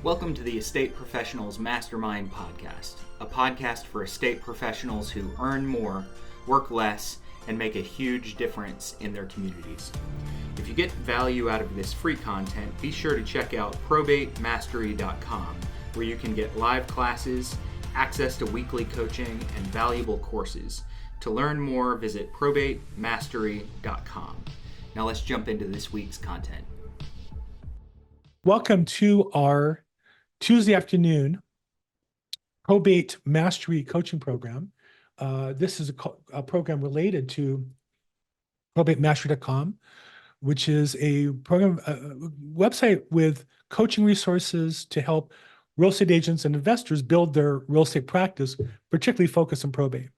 Welcome to the Estate Professionals Mastermind Podcast, a podcast for estate professionals who earn more, work less, and make a huge difference in their communities. If you get value out of this free content, be sure to check out probatemastery.com, where you can get live classes, access to weekly coaching, and valuable courses. To learn more, visit probatemastery.com. Now let's jump into this week's content. Welcome to our Tuesday afternoon Probate Mastery coaching program. This is a program related to probatemastery.com, which is a program website with coaching resources to help real estate agents and investors build their real estate practice, particularly focused on probate.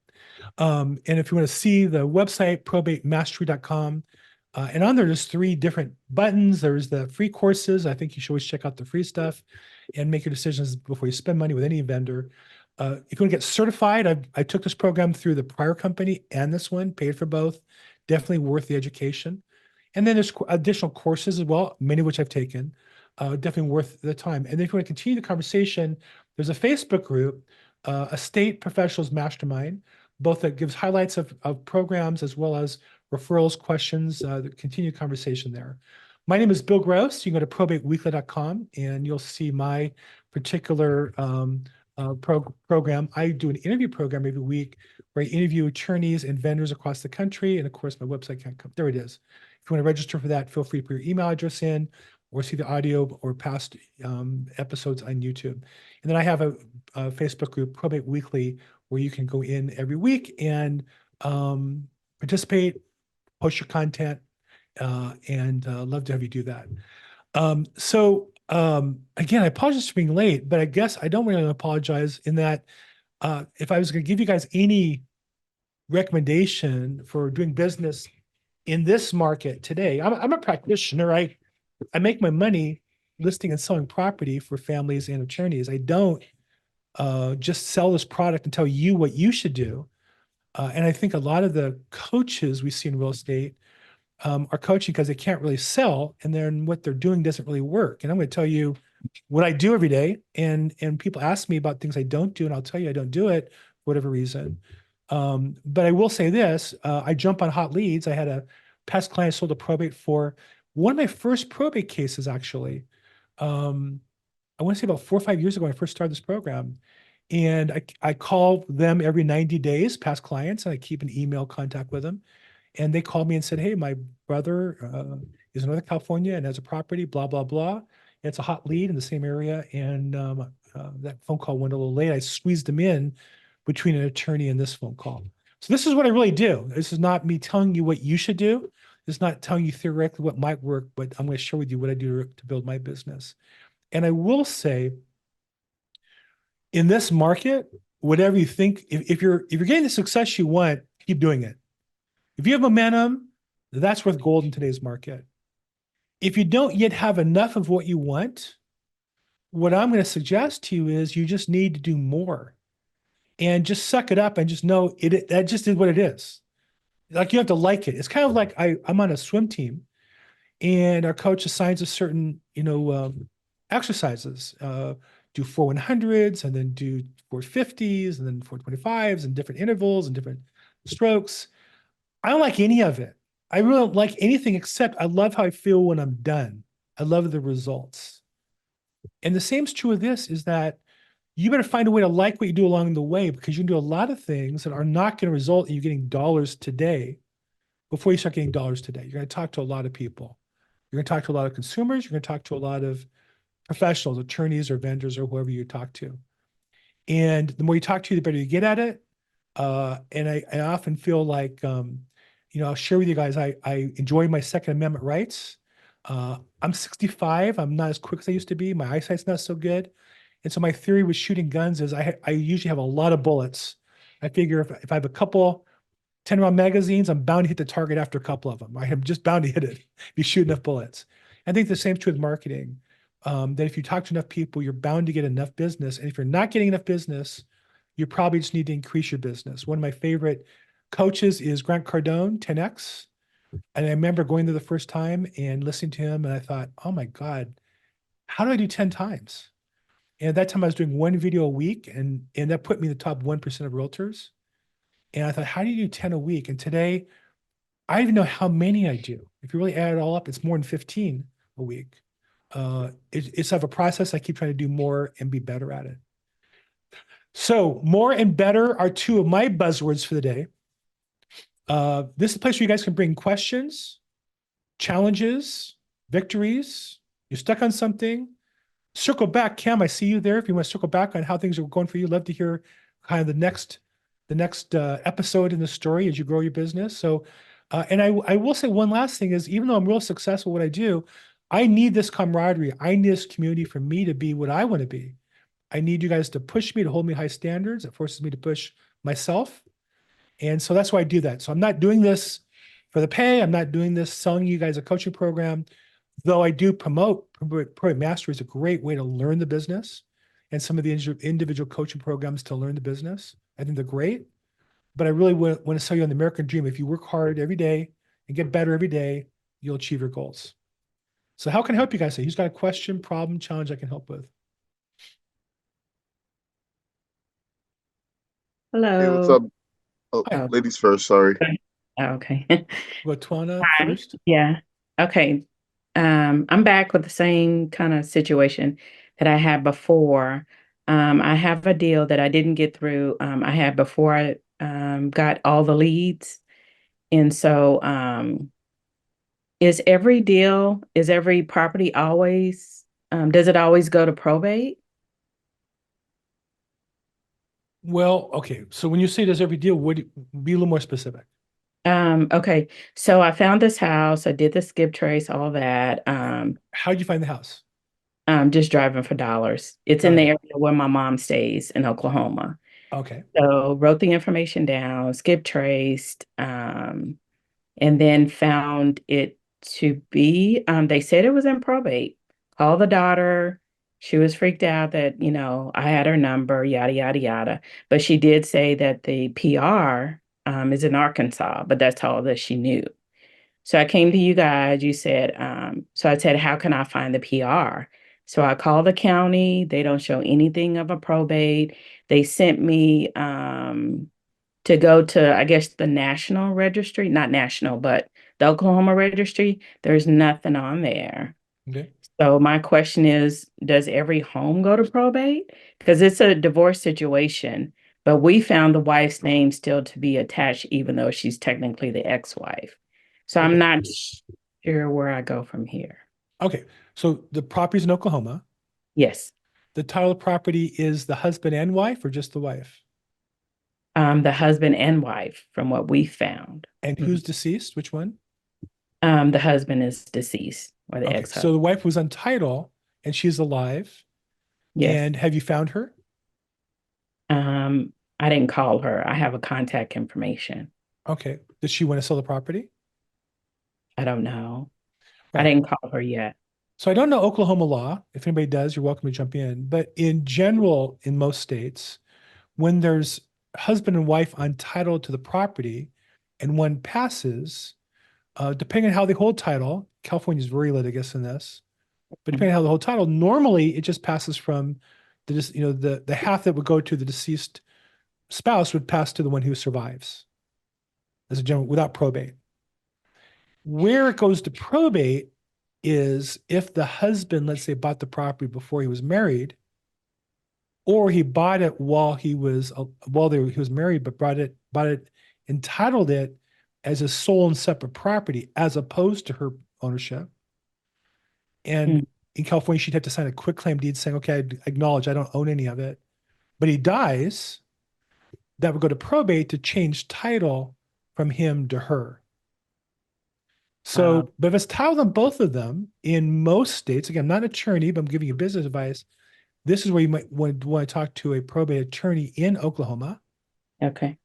And if you want to see the website, probatemastery.com, and on there's 3 different buttons. There's the free courses. I think you should always check out the free stuff and make your decisions before you spend money with any vendor. If you want to get certified, I took this program through the prior company and this one, paid for both. Definitely worth the education. And then there's additional courses as well, many of which I've taken. Definitely worth the time. And then if you want to continue the conversation, there's a Facebook group, Estate Professionals Mastermind, both that gives highlights of programs as well as referrals, questions, the continued conversation there. My name is Bill Gross. You can go to probateweekly.com and you'll see my particular program. I do an interview program every week where I interview attorneys and vendors across the country. And of course, my website can't come. There it is. If you want to register for that, feel free to put your email address in or see the audio or past episodes on YouTube. And then I have a Facebook group, Probate Weekly, where you can go in every week and participate, post your content, and love to have you do that. Again, I apologize for being late, but I guess I don't really apologize in that if I was going to give you guys any recommendation for doing business in this market today, I'm a practitioner. I make my money listing and selling property for families and attorneys. I don't just sell this product and tell you what you should do. And I think a lot of the coaches we see in real estate are coaching because they can't really sell, and then what they're doing doesn't really work. And I'm going to tell you what I do every day, and people ask me about things I don't do, and I'll tell you I don't do it for whatever reason. But I will say this, I jump on hot leads. I had a past client sold a probate for one of my first probate cases, actually. I want to say about 4 or 5 years ago when I first started this program. And I call them every 90 days, past clients, and I keep an email contact with them. And they called me and said, hey, my brother is in Northern California and has a property, blah, blah, blah. And it's a hot lead in the same area. And that phone call went a little late. I squeezed them in between an attorney and this phone call. So this is what I really do. This is not me telling you what you should do. It's not telling you theoretically what might work, but I'm going to share with you what I do to build my business. And I will say, in this market, whatever you think, if you're getting the success you want, keep doing it. If you have momentum, that's worth gold in today's market. If you don't yet have enough of what you want, what I'm going to suggest to you is you just need to do more and just suck it up and just know that just is what it is. Like, you have to like it. It's kind of like I'm on a swim team and our coach assigns us certain, exercises, do 4 100s and then do 450s and then 425s and different intervals and different strokes. I don't like any of it. I really don't like anything except I love how I feel when I'm done. I love the results. And the same is true of this, is that you better find a way to like what you do along the way, because you can do a lot of things that are not going to result in you getting dollars today before you start getting dollars today. You're going to talk to a lot of people. You're going to talk to a lot of consumers. You're going to talk to a lot of professionals, attorneys or vendors or whoever you talk to. And the more you talk to, the better you get at it. And I often feel like, I'll share with you guys, I enjoy my Second Amendment rights. I'm 65. I'm not as quick as I used to be. My eyesight's not so good. And so my theory with shooting guns is I usually have a lot of bullets. I figure if I have a couple 10-round magazines, I'm bound to hit the target after a couple of them. I am just bound to hit it if you shoot enough bullets. I think the same is true with marketing. That if you talk to enough people, you're bound to get enough business. And if you're not getting enough business, you probably just need to increase your business. One of my favorite coaches is Grant Cardone, 10X. And I remember going there the first time and listening to him, and I thought, oh my God, how do I do 10 times? And at that time I was doing one video a week, and that put me in the top 1% of realtors. And I thought, how do you do 10 a week? And today I don't even know how many I do. If you really add it all up, it's more than 15 a week. It's of a process. I keep trying to do more and be better at it. So more and better are two of my buzzwords for the day. This is a place where you guys can bring questions, challenges, victories. You're stuck on something. Circle back, Cam. I see you there. If you want to circle back on how things are going for you, love to hear kind of the next episode in the story as you grow your business. So, and I will say one last thing is, even though I'm real successful at what I do, I need this camaraderie. I need this community for me to be what I want to be. I need you guys to push me, to hold me high standards. It forces me to push myself. And so that's why I do that. So I'm not doing this for the pay. I'm not doing this selling you guys a coaching program, though I do promote Probate Mastery is a great way to learn the business, and some of the individual coaching programs to learn the business. I think they're great, but I really want to sell you on the American dream. If you work hard every day and get better every day, you'll achieve your goals. So how can I help you guys? Who's got a question, problem, challenge I can help with? Hey, what's Hello. up? Oh, Hi, Oh, ladies first, sorry. okay. go Twana Hi. first. Yeah. Okay. I'm back with the same kind of situation that I had before. I have a deal that I didn't get through. I had before I got all the leads. And so is every property always, does it always go to probate? Well, okay. So when you say does every deal, be a little more specific? Okay. So I found this house. I did the skip trace, all that. How'd you find the house? Just driving for dollars. It's in Got the it. area where my mom stays in Oklahoma. Okay. So wrote the information down, skip traced, and then found it to be, they said it was in probate. Called the daughter. She was freaked out that, I had her number, yada, yada, yada. But she did say that the PR is in Arkansas, but that's all that she knew. So I came to you guys, you said, so I said, how can I find the PR? So I called the county. They don't show anything of a probate. They sent me to go to, I guess, the national registry, not national, but the Oklahoma registry. There's nothing on there. Okay. So my question is, does every home go to probate? Because it's a divorce situation, but we found the wife's name still to be attached, even though she's technically the ex-wife. So I'm Okay. not sure where I go from here. Okay. So the property's in Oklahoma. Yes. The title of the property is the husband and wife, or just the wife? The husband and wife, from what we found. And who's deceased? Which one? The husband is deceased, or the Okay. ex-husband. So the wife was on title and she's alive. Yes. And have you found her? I didn't call her. I have a contact information. Okay. Does she want to sell the property? I don't know. I Right. didn't call her yet. So I don't know Oklahoma law. If anybody does, you're welcome to jump in. But in general, in most states, when there's husband and wife on title to the property and one passes, depending on how they hold title, California is very litigious in this, but depending on how they hold title, normally it just passes from the half that would go to the deceased spouse would pass to the one who survives as a general without probate. Where it goes to probate is if the husband, let's say, bought the property before he was married, or he bought it while he was married, but bought it, entitled it as a sole and separate property as opposed to her ownership. And in California, she'd have to sign a quitclaim deed saying, okay, I acknowledge I don't own any of it. But he dies, that would go to probate to change title from him to her. So, but if it's titled on both of them, in most states, again, I'm not an attorney, but I'm giving you business advice. This is where you might want to talk to a probate attorney in Oklahoma. Okay.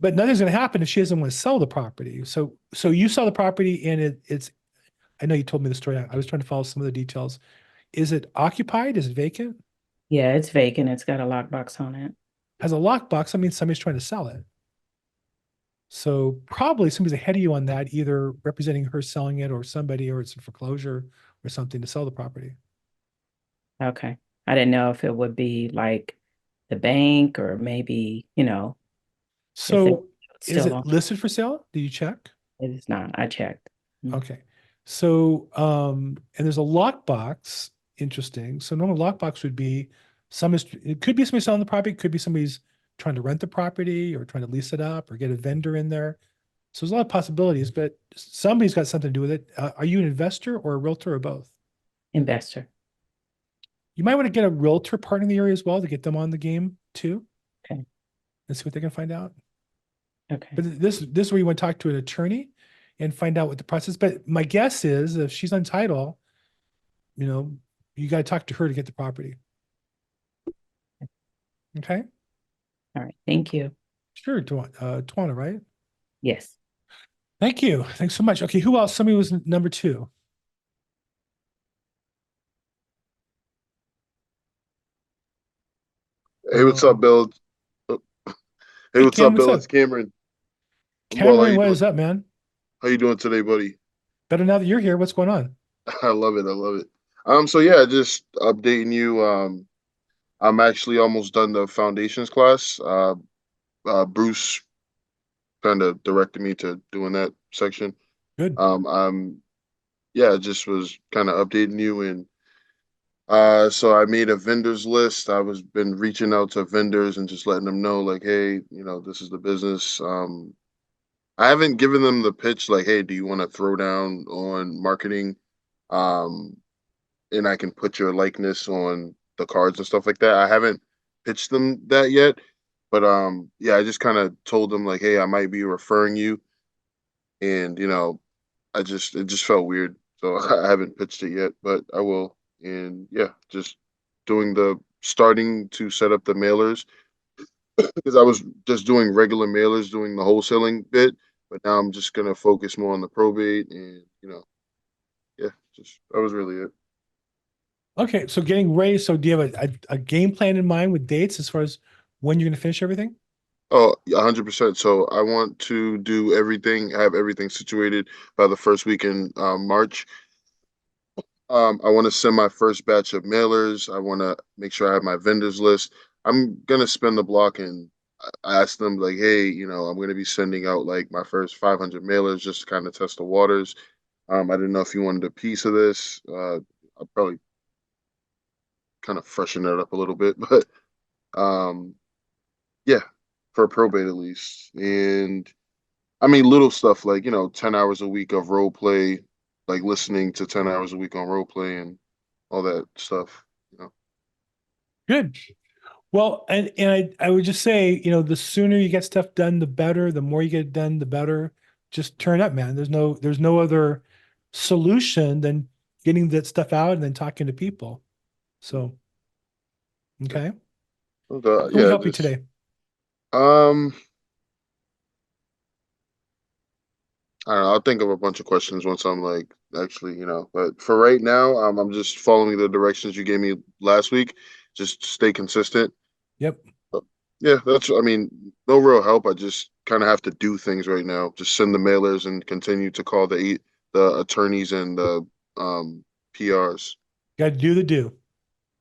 But nothing's going to happen if she doesn't want to sell the property. So you sell the property and it's, I know you told me the story. I was trying to follow some of the details. Is it occupied? Is it vacant? Yeah, it's vacant. It's got a lockbox on it. Has a lockbox. I mean, somebody's trying to sell it. So probably somebody's ahead of you on that, either representing her selling it or somebody, or it's a foreclosure or something to sell the property. Okay. I didn't know if it would be like the bank or maybe, if they So is still it on. listed for sale? Did you check? It is not. I checked. Okay. So, and there's a lockbox. Interesting. So normal lockbox would be it could be somebody selling the property, it could be somebody's trying to rent the property or trying to lease it up or get a vendor in there. So there's a lot of possibilities, but somebody's got something to do with it. Are you an investor or a realtor or both? Investor. You might want to get a realtor partner in the area as well to get them on the game too. Okay. And see what they can find out. Okay. But this is where you want to talk to an attorney and find out what the process. But my guess is if she's on title, you got to talk to her to get the property. Okay. All right. Thank you. Sure. Twana, right? Yes. Thank you. Thanks so much. Okay. Who else? Somebody was number 2. Hey, what's up, Bill? Oh, Hey, Hey, what's Cam, up, what's Bill? up? It's Cameron. I'm well. How Cameron, you what doing? is up, man? How you doing today, buddy? Better now that you're here. What's going on? I love it. I love it. So yeah, just updating you. I'm actually almost done the foundations class. Bruce kind of directed me to doing that section. Good. Yeah, just was kind of updating you, and so I made a vendors list. I was been reaching out to vendors and just letting them know, like, hey, this is the business. I haven't given them the pitch like, hey, do you want to throw down on marketing? Um, and I can put your likeness on the cards and stuff like that. I haven't pitched them that yet, but yeah, I just kind of told them like, hey, I might be referring you, and it just felt weird, so I haven't pitched it yet, but I will. And yeah, just starting to set up the mailers because I was just doing regular mailers, doing the wholesaling bit, but now I'm just gonna focus more on the probate and yeah, just that was really it. Okay. So getting ready. So do you have a game plan in mind with dates as far as when you're going to finish everything? Oh, 100%. So I want to do everything, have everything situated by the first week in March. I want to send my first batch of mailers. I want to make sure I have my vendors list. I'm gonna spin the block and ask them like, hey, I'm gonna be sending out like my first 500 mailers just to kind of test the waters. I didn't know if you wanted a piece of this. I'll probably kind of freshen it up a little bit, but um, yeah, for probate at least. And I mean, little stuff like 10 hours a week of role play, like listening to 10 hours a week on role play and all that stuff. Good. Well, and I would just say, the sooner you get stuff done, the better. The more you get done, the better. Just turn up, man. There's no other solution than getting that stuff out and then talking to people. So, okay. How can we Yeah, help you just today? um, I don't know. I'll think of a bunch of questions once I'm like actually, But for right now, I'm just following the directions you gave me last week. Just stay consistent. Yep. But yeah, I mean, no real help. I just kind of have to do things right now. Just send the mailers and continue to call the attorneys and the PRs. Got to do the do.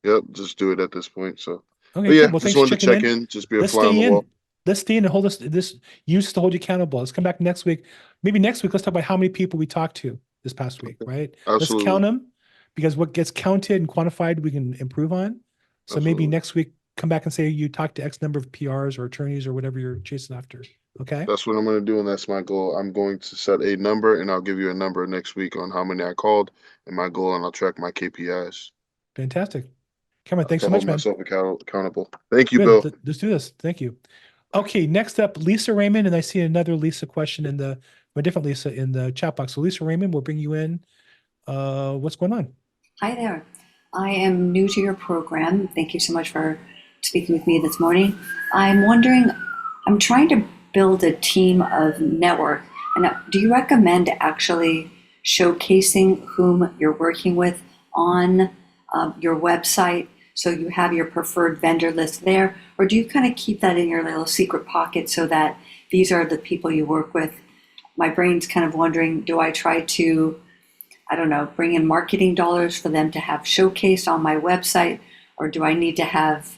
Yep, just do it at this point. So, Okay, but yeah, good. Well, just thanks for wanted to checking check in. in, just be a Let's fly on stay the wall. in. Let's stay in and hold us this use to hold you accountable. Let's come back next week. Maybe next week, let's talk about how many people we talked to this past week, right? Let's count Absolutely, them because what gets counted and quantified, we can improve on. So maybe absolutely. next week, come back and say you talked to X number of PRs or attorneys or whatever you're chasing after. Okay. That's what I'm going to do, and that's my goal. I'm going to set a number, and I'll give you a number next week on how many I called and my goal, and I'll track my KPIs Fantastic. Cameron, thanks to so hold much, man. myself accountable. Thank you, Good. Bill. Let's do this. Thank you. Okay, next up, Lisa Raymond, and I see another Lisa question a different Lisa in the chat box. So Lisa Raymond, we'll bring you in. What's going on? Hi there. I am new to your program. Thank you so much for speaking with me this morning. I'm wondering, I'm trying to build a team of network. And do you recommend actually showcasing whom you're working with on your website so you have your preferred vendor list there? Or do you kind of keep that in your little secret pocket so that these are the people you work with? My brain's kind of wondering, do I try to, I don't know, bring in marketing dollars for them to have showcased on my website? or do I need to have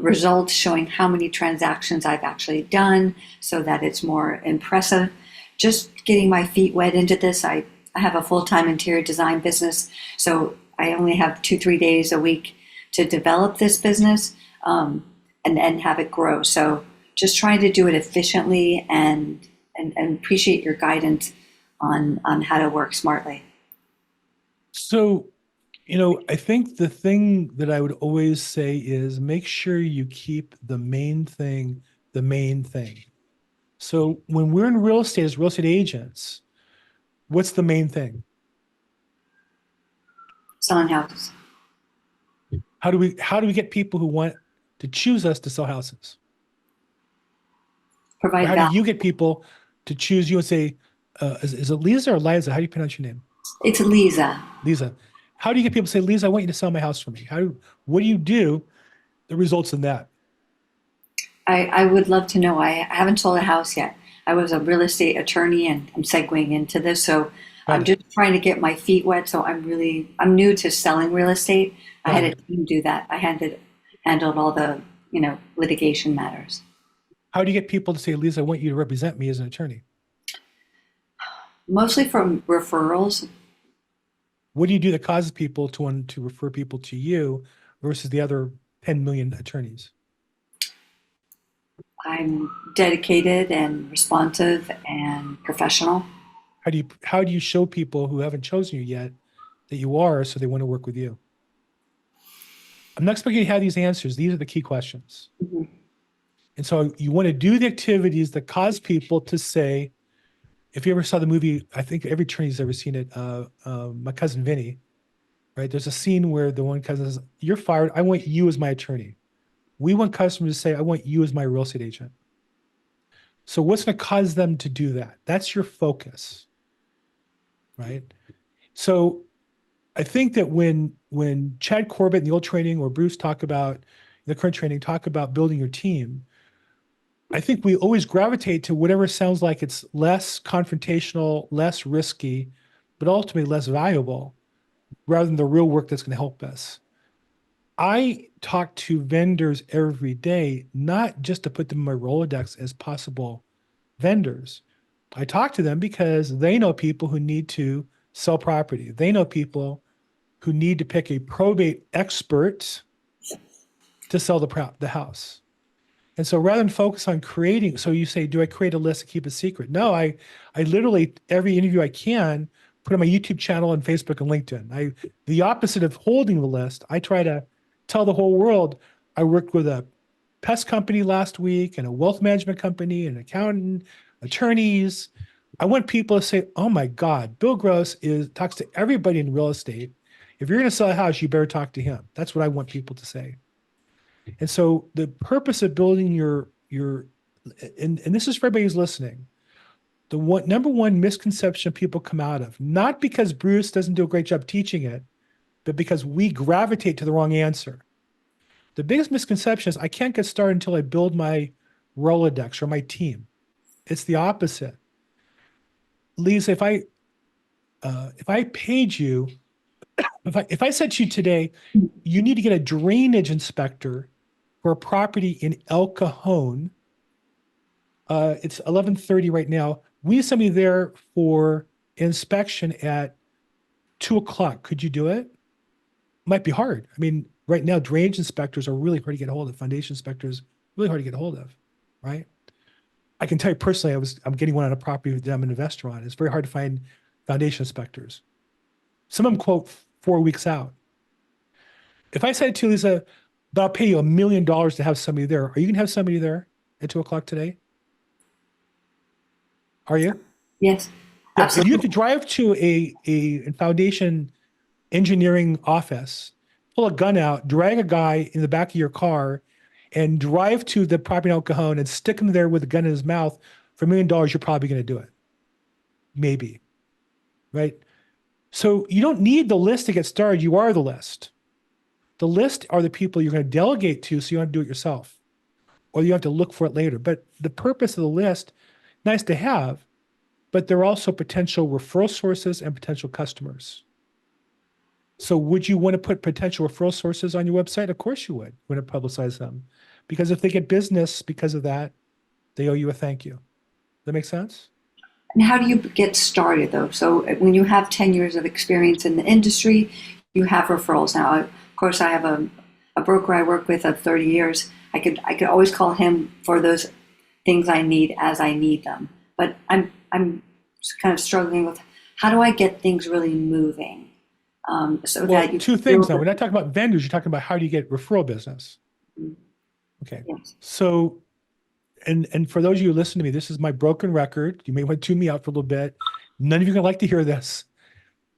results showing how many transactions I've actually done so that it's more impressive? Just getting my feet wet into this. I have a full-time interior design business, so I only have 2-3 days a week to develop this business and have it grow. So just trying to do it efficiently and appreciate your guidance on how to work smartly. So, I think the thing that I would always say is make sure you keep the main thing the main thing. So when we're in real estate as real estate agents, what's the main thing? Selling houses. How do we get people who want to choose us to sell houses? Or Provide how value. do you get people to choose you and say, is it Liza or Liza? How do you pronounce your name? It's Liza. Liza. How do you get people to say, Liza, I want you to sell my house for me? What do you do that results in that? I would love to know. I haven't sold a house yet. I was a real estate attorney and I'm segueing into this. So I'm just trying to get my feet wet. So I'm new to selling real estate. I had a team do that. I handled all the, litigation matters. How do you get people to say, Liza, I want you to represent me as an attorney? Mostly from referrals. What do you do that causes people to want to refer people to you versus the other 10 million attorneys? I'm dedicated and responsive and professional. How do you show people who haven't chosen you yet that you are, so they want to work with you? I'm not expecting you to have these answers. These are the key questions. Mm-hmm. And so you want to do the activities that cause people to say, if you ever saw the movie, I think every attorney's ever seen it, My Cousin Vinny, right? There's a scene where the one cousin says, you're fired. I want you as my attorney. We want customers to say, I want you as my real estate agent. So what's going to cause them to do that? That's your focus, right? So I think that when Chad Corbett in the old training or Bruce talk about the current training, talk about building your team, I think we always gravitate to whatever sounds like it's less confrontational, less risky, but ultimately less valuable, rather than the real work that's going to help us. I talk to vendors every day, not just to put them in my Rolodex as possible vendors. I talk to them because they know people who need to sell property. They know people who need to pick a probate expert to sell the house. And so rather than focus on creating, so you say, do I create a list and keep it secret? No, I literally, every interview I can, put on my YouTube channel and Facebook and LinkedIn. The opposite of holding the list, I try to tell the whole world. I worked with a pest company last week and a wealth management company, an accountant, attorneys. I want people to say, oh my God, Bill Gross talks to everybody in real estate. If you're going to sell a house, you better talk to him. That's what I want people to say. And so the purpose of building and this is for everybody who's listening, the number one misconception people come out of, not because Bruce doesn't do a great job teaching it, but because we gravitate to the wrong answer. The biggest misconception is I can't get started until I build my Rolodex or my team. It's the opposite. Lisa, if I paid you, if I said to you today, you need to get a drainage inspector for a property in El Cajon, it's 11:30 right now. We need somebody there for inspection at 2:00. Could you do it? Might be hard. I mean, right now, drainage inspectors are really hard to get a hold of. Foundation inspectors, really hard to get a hold of, right? I can tell you personally, I'm getting one on a property that I'm an investor on. It's very hard to find foundation inspectors. Some of them quote 4 weeks out. If I said to Lisa, but I'll pay you $1 million to have somebody there, are you going to have somebody there at 2:00 today? Are you? Yes. Yeah, if you have to drive to a foundation engineering office, pull a gun out, drag a guy in the back of your car, and drive to the property in El Cajon and stick him there with a gun in his mouth for $1 million, you're probably going to do it. Maybe. Right? So you don't need the list to get started. You are the list. The list are the people you're going to delegate to, so you don't have to do it yourself, or you have to look for it later. But the purpose of the list, nice to have, but they're also potential referral sources and potential customers. So would you want to put potential referral sources on your website? Of course you would. You want to publicize them. Because if they get business because of that, they owe you a thank you. That make sense? And how do you get started though? So when you have 10 years of experience in the industry, you have referrals. Now, of course, I have a broker I work with of 30 years. I could always call him for those things I need as I need them. But I'm kind of struggling with how do I get things really moving? So that you two things now. We're not talking about vendors. You're talking about how do you get referral business. Okay. Yes. So, and for those of you who listen to me, this is my broken record. You may want to tune me out for a little bit. None of you are going to like to hear this.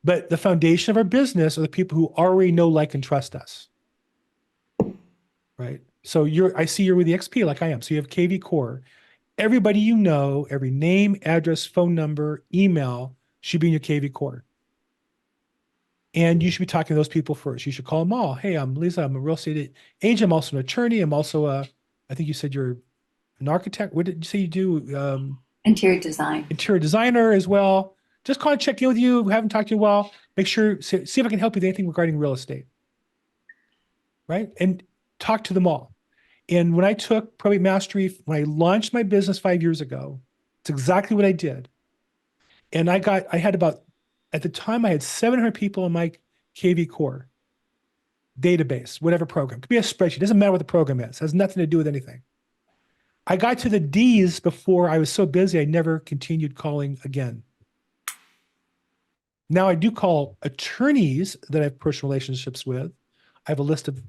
But the foundation of our business are the people who already know, like, and trust us. Right? So I see you're with the XP like I am. So you have KV Core. Everybody you know, every name, address, phone number, email should be in your KV Core. And you should be talking to those people first. You should call them all. Hey, I'm Liza. I'm a real estate agent. I'm also an attorney. I'm also I think you said you're an architect. What did you say you do? Interior design. Interior designer as well. Just call and check in with you. Haven't talked to you in a while. Make sure, see if I can help you with anything regarding real estate. Right? And talk to them all. And when I took Probate Mastery, when I launched my business 5 years ago, it's exactly what I did. And I had about, at the time, I had 700 people in my KV Core database, whatever program. It could be a spreadsheet. It doesn't matter what the program is. It has nothing to do with anything. I got to the D's before I was so busy, I never continued calling again. Now I do call attorneys that I have personal relationships with. I have a list of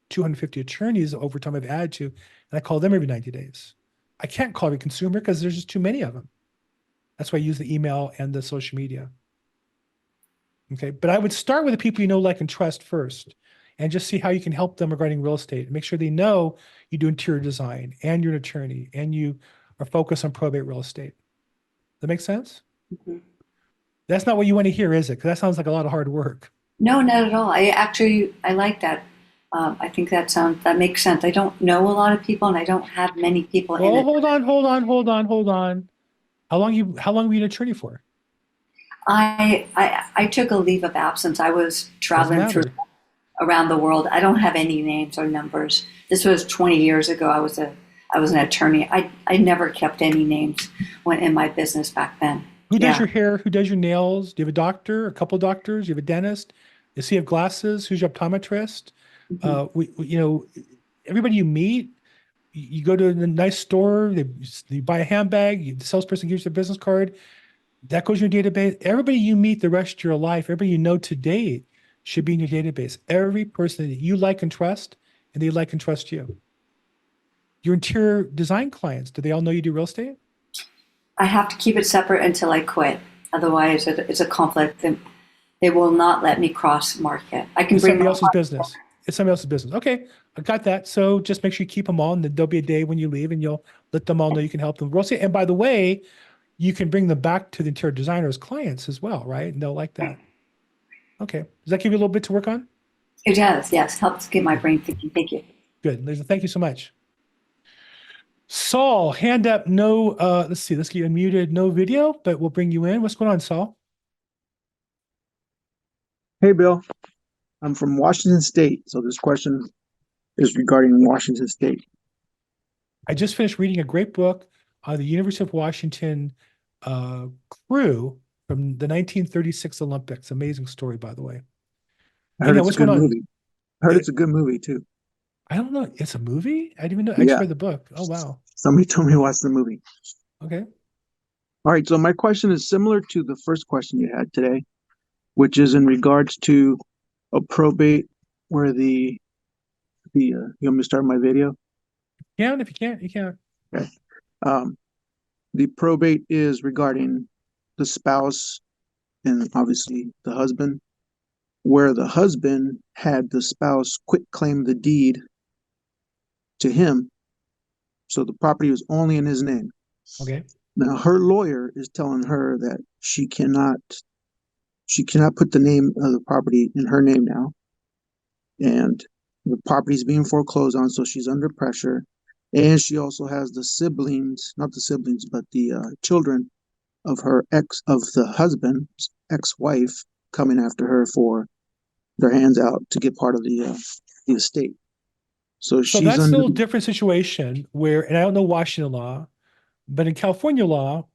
250 attorneys over time I've added to, and I call them every 90 days. I can't call every consumer because there's just too many of them. That's why I use the email and the social media. Okay, but I would start with the people you know, like, and trust first, and just see how you can help them regarding real estate. Make sure they know you do interior design, and you're an attorney, and you are focused on probate real estate. That makes sense? Mm-hmm. That's not what you want to hear, is it? Because that sounds like a lot of hard work. No, not at all. I like that. I think that makes sense. I don't know a lot of people, and I don't have many people in it. Hold on. How long were you an attorney for? I took a leave of absence. I was traveling through around the world. I don't have any names or numbers. This was 20 years ago. I was an attorney. I never kept any names when in my business back then. Who does your hair? Who does your nails? Do you have a doctor? A couple doctors? Do you have a dentist? Does he have glasses? Who's your optometrist? Mm-hmm. Everybody you meet, you go to a nice store, you buy a handbag, the salesperson gives you their business card. That goes in your database. Everybody you meet the rest of your life, everybody you know today should be in your database. Every person that you like and trust, and they like and trust you. Your interior design clients, do they all know you do real estate? I have to keep it separate until I quit. Otherwise, it's a conflict. They will not let me cross market. I can bring somebody else's business. It's somebody else's business. Okay, I got that. So just make sure you keep them all, and then there'll be a day when you leave, and you'll let them all know you can help them real estate. And by the way, you can bring them back to the interior designer's clients as well, right? And they'll like that. Okay. Does that give you a little bit to work on? It does, yes. Helps get my brain thinking. Thank you. Good. Liza, thank you so much. Saul, hand up, no, let's get you unmuted, no video, but we'll bring you in. What's going on, Saul? Hey, Bill. I'm from Washington State. So this question is regarding Washington State. I just finished reading a great book on the University of Washington crew from the 1936 Olympics. Amazing story, by the way. I heard it's a good movie. I heard it's a good movie, too. I don't know. It's a movie? I didn't even know. I just read the book. Oh, wow. Somebody told me to watch the movie. Okay. All right. So my question is similar to the first question you had today, which is in regards to a probate where you want me to start my video? Yeah, if you can't, you can't. Okay. The probate is regarding the spouse and obviously the husband, where the husband had the spouse quit claim the deed to him. So the property was only in his name. Okay. Now her lawyer is telling her that she cannot put the name of the property in her name now. And the property is being foreclosed on, so she's under pressure. And she also has the siblings, not the siblings, but the children of the husband's ex-wife coming after her for their hands out to get part of the estate. So So she's that's a under. little different situation where, and I don't know Washington law, but in California law,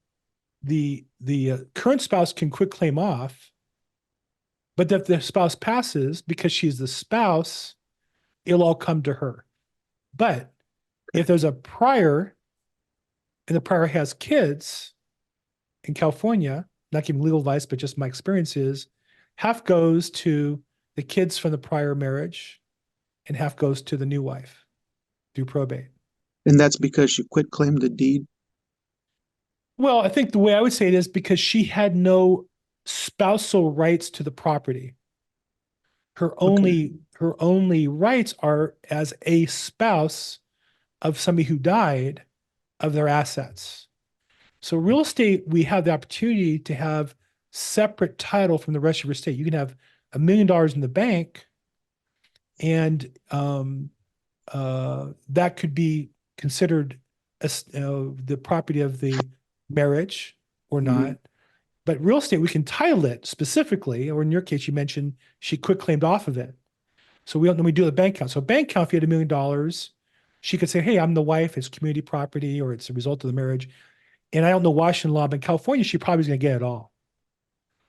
the current spouse can quit claim off, but if the spouse passes, because she's the spouse, it'll all come to her. But if there's a prior and the prior has kids in California, not giving legal advice, but just my experience is half goes to the kids from the prior marriage and half goes to the new wife through probate. And that's because she quit claim the deed. Well, I think the way I would say it is because she had no spousal rights to the property. Her only rights are as a spouse of somebody who died of their assets. So real estate, we have the opportunity to have separate title from the rest of your estate. You can have $1 million in the bank, and that could be considered as the property of the marriage or not. But real estate, we can title it specifically, or in your case, you mentioned she quit claimed off of it. So we don't know, we do the bank account. So bank account, if you had $1 million, she could say, hey, I'm the wife, it's community property, or it's a result of the marriage. And I don't know Washington law, but in California, she probably is going to get it all.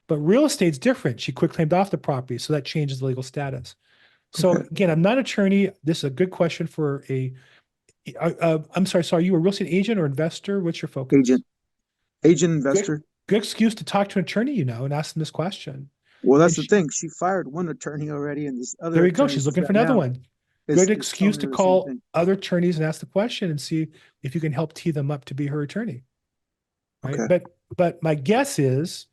But real estate's different. She quit claimed off the property, so that changes the legal status. So again, I'm not an attorney. This is a good question for I'm sorry, are you a real estate agent or investor? What's your focus? Agent investor. Good excuse to talk to an attorney, and ask them this question. Well, that's the thing. She fired one attorney already, and this other. There you go. She's looking for another one. Good excuse to call other attorneys and ask the question and see if you can help tee them up to be her attorney. Right. Okay. But my guess is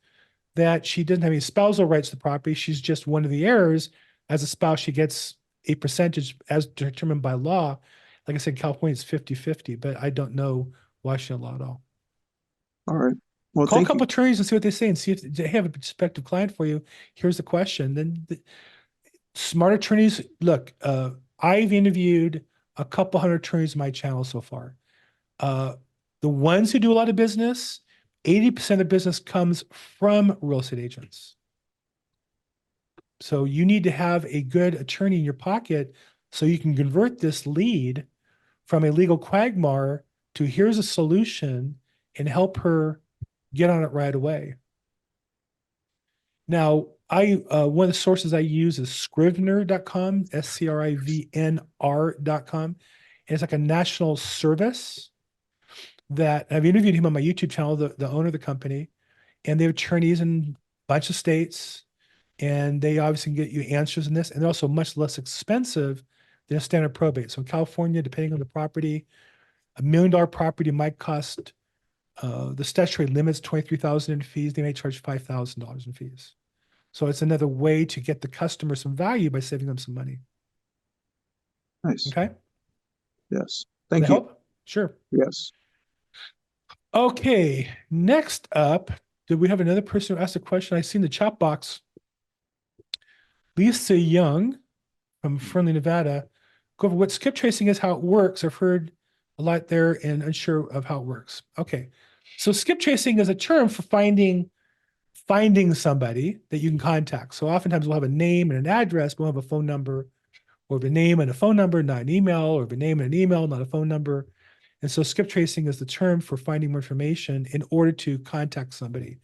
that she doesn't have any spousal rights to the property. She's just one of the heirs. As a spouse, she gets a percentage as determined by law. Like I said, California is 50-50, but I don't know Washington law at all. All right. Well, call a couple attorneys and see what they say and see if they have a prospective client for you. Here's the question. Then smart attorneys, look, I've interviewed a couple hundred attorneys on my channel so far. The ones who do a lot of business, 80% of the business comes from real estate agents. So you need to have a good attorney in your pocket so you can convert this lead from a legal quagmire to here's a solution and help her get on it right away. Now, one of the sources I use is Scrivener.com, SCRIVNR.com. And it's like a national service that I've interviewed him on my YouTube channel, the owner of the company, and they have attorneys in a bunch of states, and they obviously can get you answers in this, and they're also much less expensive than a standard probate. So in California, depending on the property, $1 million property might cost, the statutory limits $23,000 in fees. They may charge $5,000 in fees. So it's another way to get the customer some value by saving them some money. Nice. Okay. Yes. Thank you. Help? Sure. Yes. Okay. Next up, did we have another person who asked a question? I see in the chat box. Lisa Young from Fernley, Nevada. Go over what skip tracing is, how it works. I've heard a lot there and unsure of how it works. Okay. So skip tracing is a term for finding somebody that you can contact. So oftentimes we'll have a name and an address, but we'll have a phone number, or a name and a phone number, not an email, or a name and an email, not a phone number. And so skip tracing is the term for finding more information in order to contact somebody.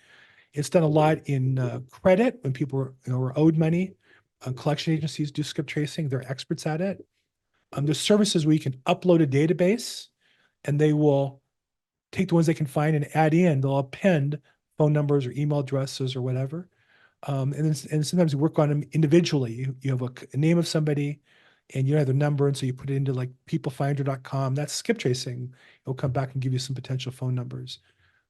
It's done a lot in credit when people are owed money. Collection agencies do skip tracing. They're experts at it. There's services where you can upload a database and they will take the ones they can find and add in. They'll append phone numbers or email addresses or whatever. And sometimes you work on them individually. You have a name of somebody and you have their number, and so you put it into like peoplefinder.com. That's skip tracing. It'll come back and give you some potential phone numbers.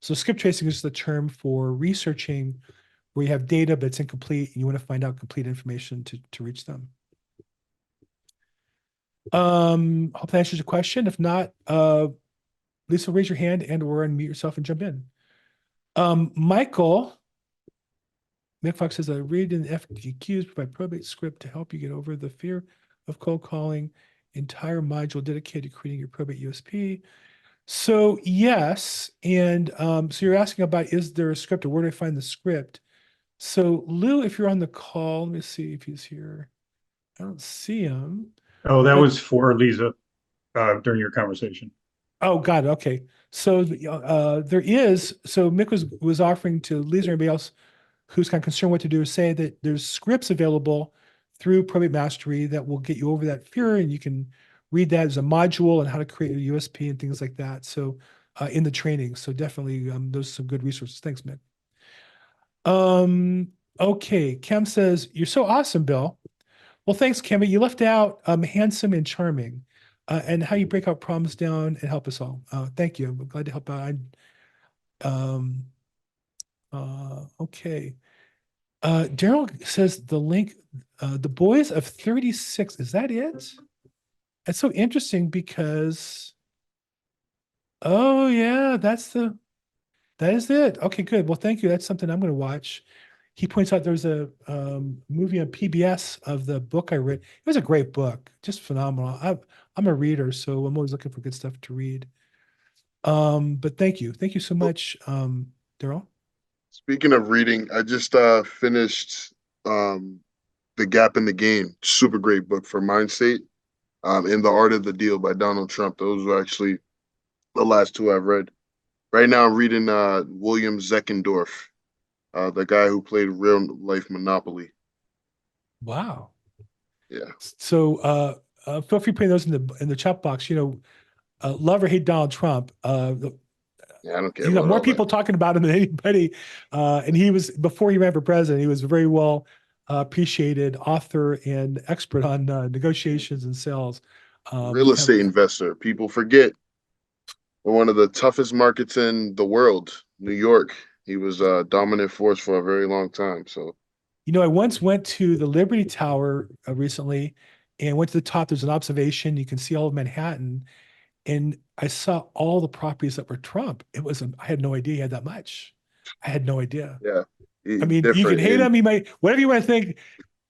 So skip tracing is the term for researching where you have data, but it's incomplete, and you want to find out complete information to reach them. Hope that answers your question. If not, Lisa, raise your hand and or unmute yourself and jump in. Michael McFox says, I read in the FAQs, provide probate script to help you get over the fear of cold calling, entire module dedicated to creating your probate USP. So yes, and so you're asking about, is there a script or where do I find the script? So Lou, if you're on the call, let me see if he's here. I don't see him. Oh, that But- was for Liza during your conversation. Oh, got it. Okay. So there is, so Mick was offering to Liza or anybody else who's kind of concerned what to do, say that there's scripts available through Probate Mastery that will get you over that fear, and you can read that as a module and how to create a USP and things like that. So in the training. So definitely those are some good resources. Thanks, Mick. Okay. Kim says, "You're so awesome, Bill." Well, thanks, Kim. You left out handsome and charming. And how you break out problems down and help us all. Thank you. I'm glad to help out. Okay. Daryl says the link, the boys of 36. Is that it? That's so interesting because, oh yeah, that is it. Okay, good. Well, thank you. That's something I'm going to watch. He points out there's a movie on PBS of the book I read. It was a great book, just phenomenal. I'm a reader, so I'm always looking for good stuff to read. But thank you so much, Daryl. Speaking of reading, I just finished The Gap in the Game. Super great book for mind state. And The Art of the Deal by Donald Trump. Those were actually the last two I've read. Right now I'm reading William Zeckendorf, the guy who played real life Monopoly. Wow. Yeah. So feel free to put those in the chat box. Love or hate Donald Trump. Yeah, I don't care. You got about more all people talking about him than anybody. And he was, before he ran for president, he was very well appreciated author and expert on negotiations and sales. Real estate investor. People forget. We're one of the toughest markets in the world, New York. He was a dominant force for a very long time. So, I once went to the Liberty Tower recently and went to the top. There's an observation. You can see all of Manhattan. And I saw all the properties that were Trump. I had no idea he had that much. I had no idea. yeah. I mean, you can hate him. He might, whatever you want to think,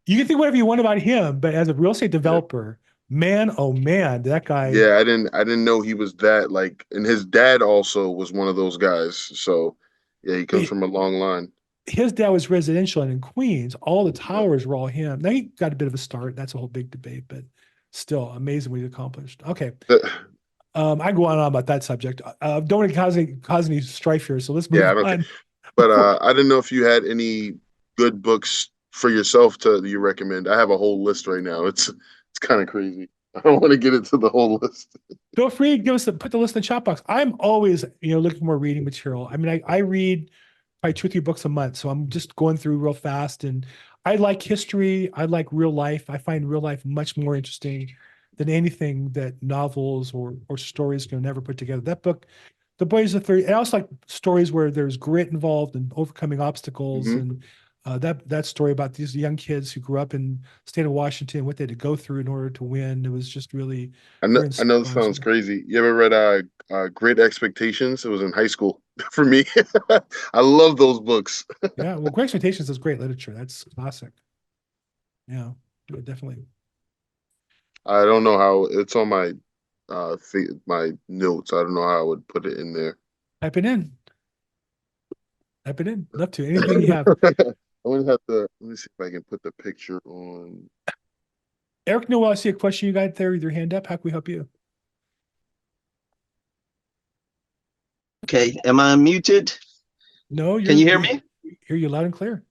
you can think whatever you want about him, but as a real estate developer, man, oh man, that guy. Yeah, I didn't know he was that, like, and his dad also was one of those guys. So yeah, he comes from a long line. His dad was residential and in Queens. All the towers were all him. Now he got a bit of a start. That's a whole big debate, but still amazing what he accomplished. Okay. I go on and on about that subject. Don't want to cause any strife here, so let's move on. But I didn't know if you had any good books for yourself that you recommend. I have a whole list right now. It's kind of crazy. I don't want to get into the whole list. Feel free to put the list in the chat box. I'm always looking for more reading material. I mean, I read probably 2 or 3 books a month, so I'm just going through real fast. And I like history. I like real life. I find real life much more interesting than anything that novels or stories can never put together. That book, The Boys of 30, I also like stories where there's grit involved and overcoming obstacles. And that story about these young kids who grew up in the state of Washington, what they had to go through in order to win. It was just really. I know this sounds crazy. You ever read Great Expectations? It was in high school for me. I love those books. Yeah, well, Great Expectations is great literature. That's classic. Yeah, definitely. I don't know how it's on my my notes. I don't know how I would put it in there. Type it in. Love to. Anything you have. I would have to. Let me see if I can put the picture on. Eric Noel, I see a question you got there with your hand up. How can we help you? Okay, am I muted? No, Can you hear me? Hear you loud and clear.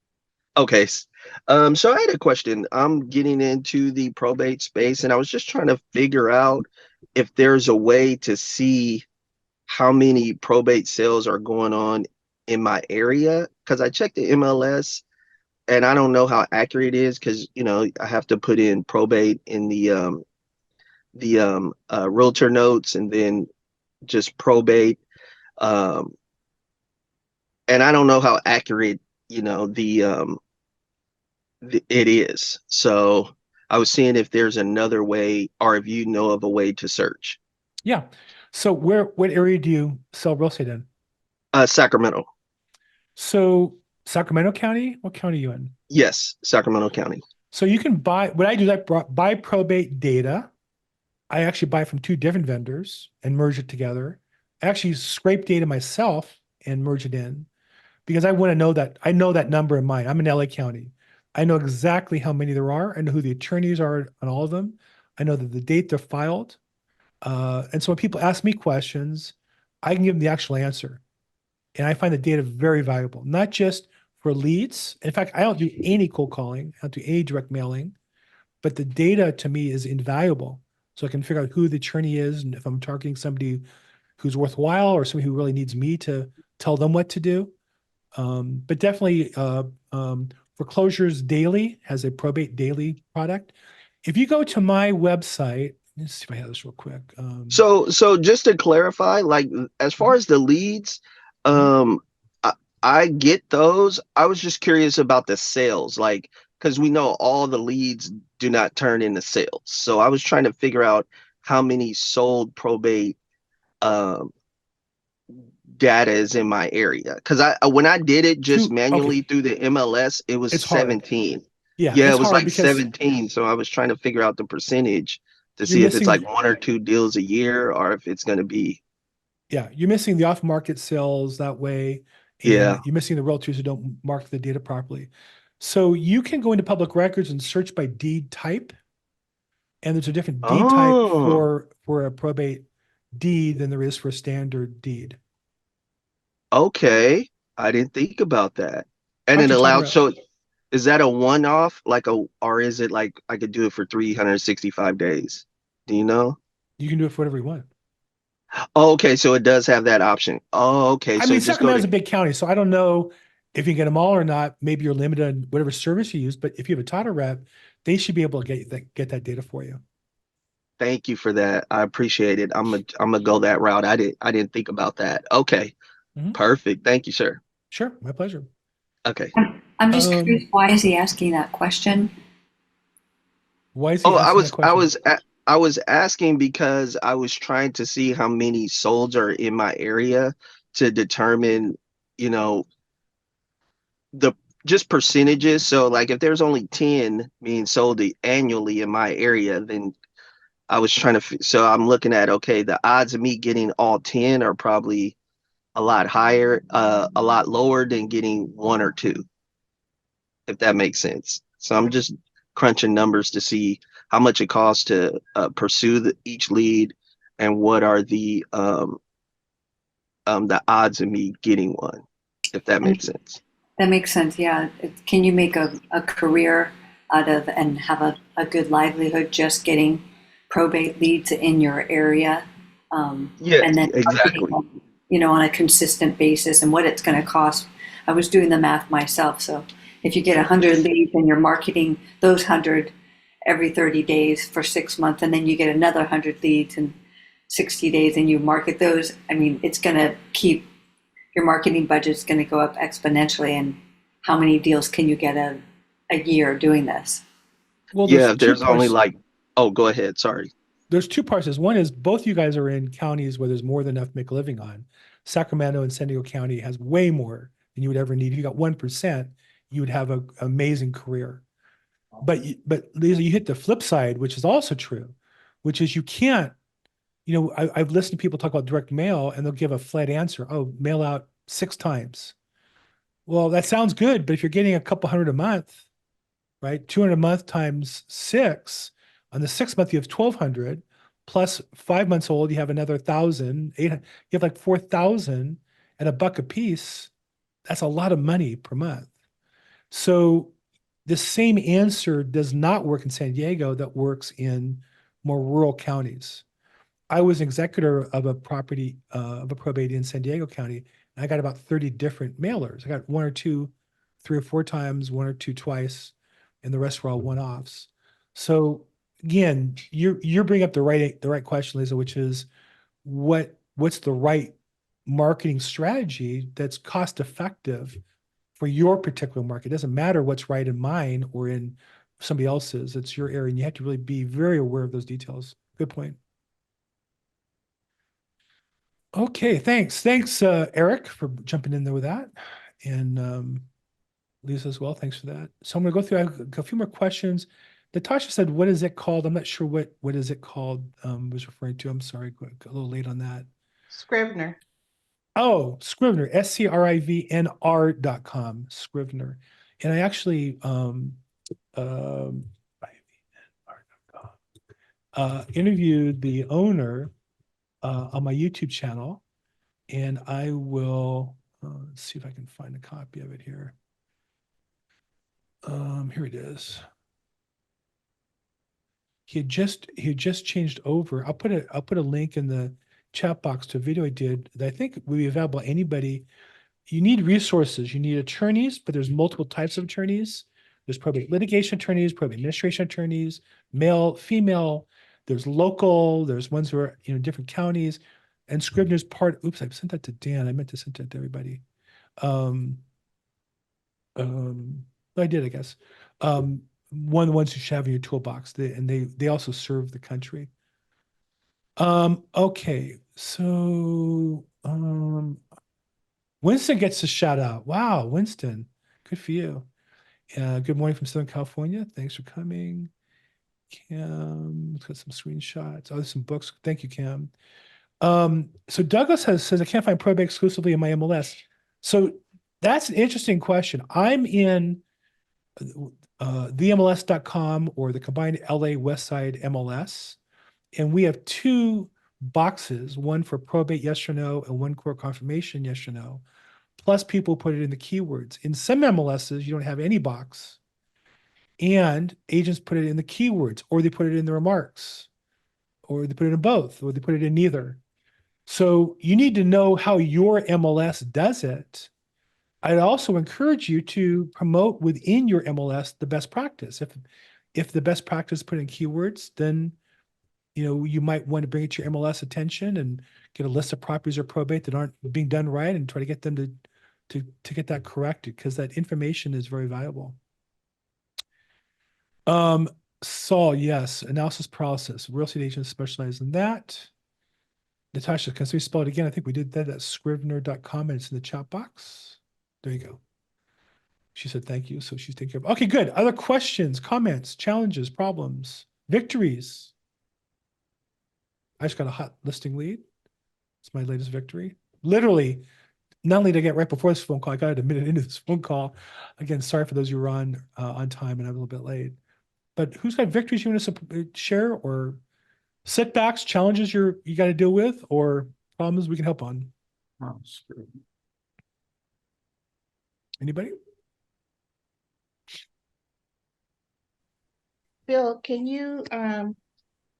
Okay. So I had a question. I'm getting into the probate space, and I was just trying to figure out if there's a way to see how many probate sales are going on in my area, because I checked the MLS and I don't know how accurate it is, because I have to put in probate in the realtor notes and then just probate, and I don't know how accurate it is. So I was seeing if there's another way, or if you know of a way to search. Yeah. So what area do you sell real estate in? Sacramento. So Sacramento County? What county are you in? Yes, Sacramento County. So you can what I do is I buy probate data. I actually buy from 2 different vendors and merge it together. I actually scrape data myself and merge it in. because I want to know that. I know that number in mind. I'm in LA County. I know exactly how many there are. I know who the attorneys are on all of them. I know the date they're filed. And so when people ask me questions, I can give them the actual answer. And I find the data very valuable, not just for leads. In fact, I don't do any cold calling. I don't do any direct mailing, but the data to me is invaluable. So I can figure out who the attorney is and if I'm targeting somebody who's worthwhile or somebody who really needs me to tell them what to do. But definitely Foreclosures Daily has a Probate Daily product. If you go to my website, let's see if I have this real quick. So just to clarify, like as far as the leads, I get those. I was just curious about the sales, like because we know all the leads do not turn into sales. So I was trying to figure out how many sold probate data is in my area. Because when I did it just manually through the MLS, it was 17. Yeah, Yeah, it's it was hard like because 17. So I was trying to figure out the percentage to you're see if it's missing- like 1 or 2 deals a year or if it's going to be. Yeah, you're missing the off-market sales that way. And Yeah. you're missing the realtors who don't mark the data properly. So you can go into public records and search by deed type. And there's a different deed type for a probate deed than there is for a standard deed. Okay. I didn't think about that. And What it you talking allowed, about? so is that a one-off, or is it like I could do it for 365 days? Do you know? You can do it for whatever you want. Oh, okay, so it does have that option. Oh, okay. I So mean, just go Sacramento's to, a big county, so I don't know if you can get them all or not. Maybe you're limited on whatever service you use, but if you have a title rep, they should be able to get that data for you. thank you for that. I appreciate it. I'm gonna go that route. I didn't think about that. Okay. Mhm. Perfect. Thank you, sir. Sure, my pleasure. Okay. I'm just curious, why is he asking that question? Why is he Oh, asking that question? I was asking because I was trying to see how many solds are in my area to determine, you know, the just percentages. So like if there's only 10 being sold annually in my area, then I was trying to, so I'm looking at, okay, the odds of me getting all 10 are probably a lot higher, a lot lower than getting 1 or 2, if that makes sense. So I'm just crunching numbers to see how much it costs to pursue each lead and what are the odds of me getting one, if that makes sense. That makes sense, yeah. Can you make a career out of and have a good livelihood just getting probate leads in your area? Yeah, and then exactly. On a consistent basis and what it's going to cost. I was doing the math myself. So if you get 100 leads and you're marketing those 100 every 30 days for 6 months, and then you get another 100 leads in 60 days and you market those, I mean, it's going to keep your marketing budget's going to go up exponentially. And how many deals can you get a year doing this? Well, Yeah, there's only like, oh, go ahead. Sorry. There's two parts. One is both you guys are in counties where there's more than enough to make a living on. Sacramento and San Diego County has way more than you would ever need. If you got 1%, you would have an amazing career. But Liza, you hit the flip side, which is also true, which is you can't, I've listened to people talk about direct mail and they'll give a flat answer. Oh, mail out 6 times. Well, that sounds good, but if you're getting a couple hundred a month, right? 200 a month times 6, on the 6th month, you have 1,200 plus 5 months old, you have another 1,000, 800, you have like 4,000 at $1 a piece. That's a lot of money per month. So the same answer does not work in San Diego that works in more rural counties. I was an executor of a property, of a probate in San Diego County, and I got about 30 different mailers. I got 1 or 2, 3 or 4 times, 1 or 2 twice, and the rest were all one-offs. So again, you're bringing up the right question, Liza, which is what's the right marketing strategy that's cost effective for your particular market. It doesn't matter what's right in mine or in somebody else's. It's your area, and you have to really be very aware of those details. Good point. Okay, thanks, Eric, for jumping in there with that, and Lisa as well. Thanks for that. So I'm going to go through. I have a few more questions. Natasha said, "What is it called?" I'm not sure what is it called. Was referring to. I'm sorry, got a little late on that. Scrivener. Oh, Scrivener, SCRIVNR.com, Scrivener. And I actually interviewed the owner on my YouTube channel, and I will see if I can find a copy of it here. Here it is. He had just changed over. I'll put a link in the chat box to a video I did that I think would be available to anybody. You need resources. You need attorneys, but there's multiple types of attorneys. There's probate litigation attorneys, probate administration attorneys, male, female. There's local. There's ones who are different counties. And Scrivener's part. Oops, I sent that to Dan. I meant to send that to everybody. I did, I guess. One of the ones you should have in your toolbox. They also serve the country. Okay, so Winston gets a shout out. Wow, Winston, good for you. Good morning from Southern California. Thanks for coming. Cam, let's get some screenshots. Oh, there's some books. Thank you, Cam. So Douglas says I can't find probate exclusively in my MLS. So that's an interesting question. I'm in themls.com or the combined LA Westside MLS, and we have two boxes, one for probate yes or no and one court confirmation yes or no, plus people put it in the keywords. In some MLSs, you don't have any box, and agents put it in the keywords, or they put it in the remarks, or they put it in both, or they put it in neither. So you need to know how your MLS does it. I'd also encourage you to promote within your MLS the best practice. If the best practice is put in keywords, then you might want to bring it to your MLS attention and get a list of properties or probate that aren't being done right and try to get them to get that corrected, because that information is very valuable. Saul, yes, analysis paralysis. Real estate agents specialize in that. Natasha, can we spell it again? I think we did that at scrivener.com, and it's in the chat box. There you go. She said thank you, so she's taking care of. Okay, good. Other questions, comments, challenges, problems, victories? I just got a hot listing lead. It's my latest victory. Literally, not only did I get right before this phone call, I got it a minute into this phone call. Again, sorry for those who were on time and I'm a little bit late. But who's got victories you want to share, or setbacks, challenges you got to deal with, or problems we can help on? Oh, screw. Anybody? Bill, can you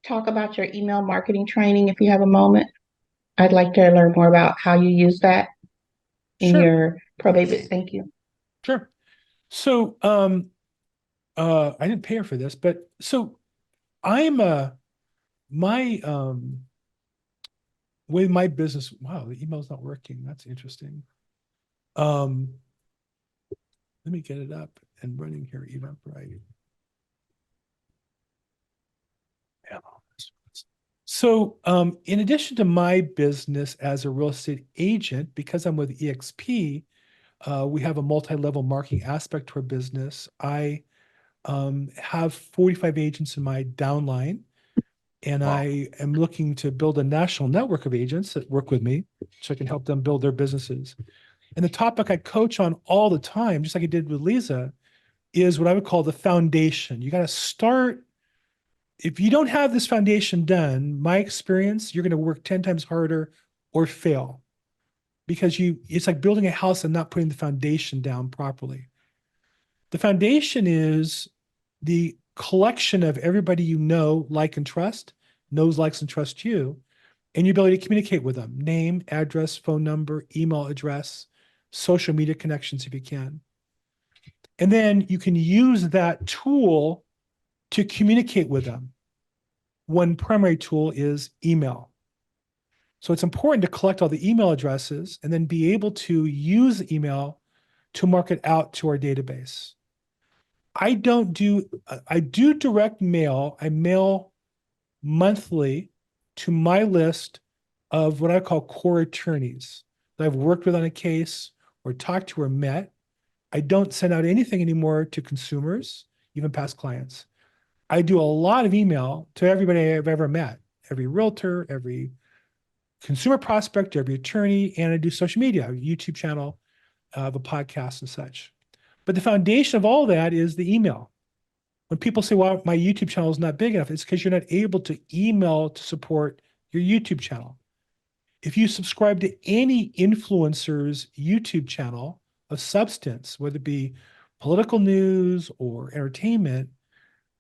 talk about your email marketing training if you have a moment? I'd like to learn more about how you use that in your probate. Thank you. Sure. So I didn't pay her for this, but so I'm with my business. Wow, the email's not working. That's interesting. Let me get it up and running here, Eventbrite. So in addition to my business as a real estate agent, because I'm with EXP, we have a multi-level marketing aspect to our business. I have 45 agents in my downline, and I am looking to build a national network of agents that work with me so I can help them build their businesses. And the topic I coach on all the time, just like I did with Liza, is what I would call the foundation. You got to start. If you don't have this foundation done, my experience, you're going to work 10 times harder or fail, because it's like building a house and not putting the foundation down properly. The foundation is the collection of everybody you know, like, and trust, knows, likes, and trusts you, and your ability to communicate with them: name, address, phone number, email address, social media connections if you can. And then you can use that tool to communicate with them. One primary tool is email. So it's important to collect all the email addresses and then be able to use email to market out to our database. I do direct mail. I mail monthly to my list of what I call core attorneys that I've worked with on a case or talked to or met. I don't send out anything anymore to consumers, even past clients. I do a lot of email to everybody I've ever met, every realtor, every consumer prospect, every attorney, and I do social media, a YouTube channel, the podcast and such. But the foundation of all that is the email. When people say, well, my YouTube channel is not big enough, it's because you're not able to email to support your YouTube channel. If you subscribe to any influencer's YouTube channel of substance, whether it be political news or entertainment,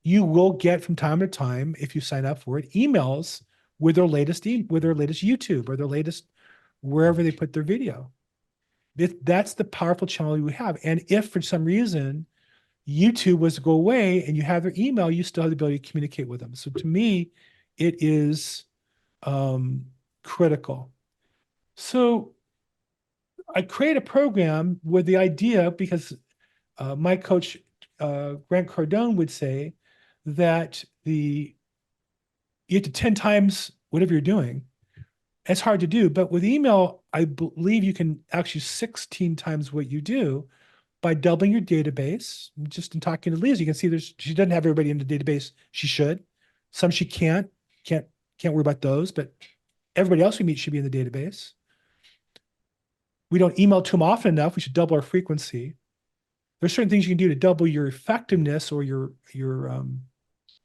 you will get from time to time, if you sign up for it, emails with their latest YouTube or their latest wherever they put their video. That's the powerful channel you have. And if for some reason YouTube was to go away and you have their email, you still have the ability to communicate with them. So to me, it is critical. So I create a program with the idea, because my coach, Grant Cardone, would say that you have to 10 times whatever you're doing. It's hard to do, but with email, I believe you can actually 16 times what you do by doubling your database. Just in talking to Liza, you can see she doesn't have everybody in the database. She should. Some she can't worry about those, but everybody else we meet should be in the database. We don't email to them often enough. We should double our frequency. There's certain things you can do to double your effectiveness or your